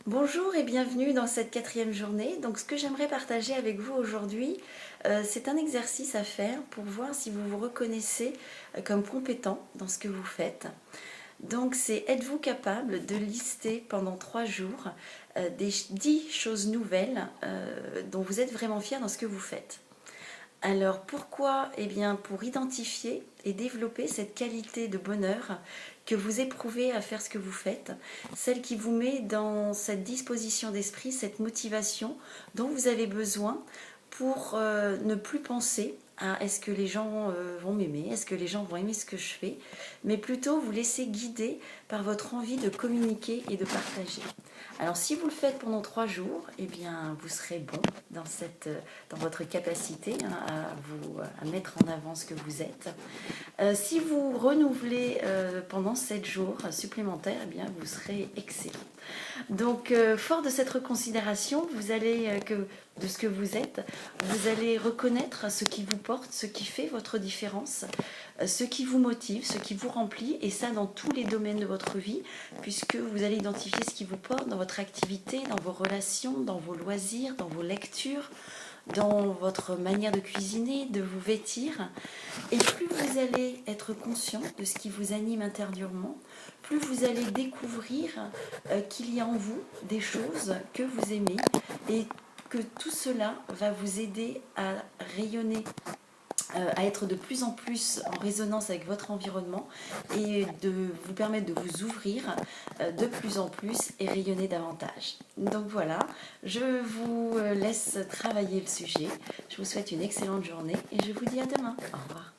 Bonjour et bienvenue dans cette quatrième journée. Donc ce que j'aimerais partager avec vous aujourd'hui, c'est un exercice à faire pour voir si vous vous reconnaissez comme compétent dans ce que vous faites. Donc c'est êtes-vous capable de lister pendant 3 jours des 10 choses nouvelles dont vous êtes vraiment fier dans ce que vous faites. Alors pourquoi? Eh bien pour identifier et développer cette qualité de bonheur que vous éprouvez à faire ce que vous faites, celle qui vous met dans cette disposition d'esprit, cette motivation dont vous avez besoin pour ne plus penser à est-ce que les gens vont m'aimer, est-ce que les gens vont aimer ce que je fais, mais plutôt vous laisser guider par votre envie de communiquer et de partager. Alors si vous le faites pendant 3 jours, eh bien vous serez bon dans votre capacité à mettre en avant ce que vous êtes. Si vous renouvelez pendant 7 jours supplémentaires, eh bien vous serez excellent. Donc fort de cette reconsidération, de ce que vous êtes, vous allez reconnaître ce qui vous porte, ce qui fait votre différence, ce qui vous motive, ce qui vous remplit, et ça dans tous les domaines de votre vie, puisque vous allez identifier ce qui vous porte dans votre activité, dans vos relations, dans vos loisirs, dans vos lectures, dans votre manière de cuisiner, de vous vêtir. Et plus vous allez être conscient de ce qui vous anime intérieurement, plus vous allez découvrir qu'il y a en vous des choses que vous aimez et que tout cela va vous aider à rayonner, à être de plus en plus en résonance avec votre environnement et de vous permettre de vous ouvrir de plus en plus et rayonner davantage. Donc voilà, je vous laisse travailler le sujet. Je vous souhaite une excellente journée et je vous dis à demain. Au revoir.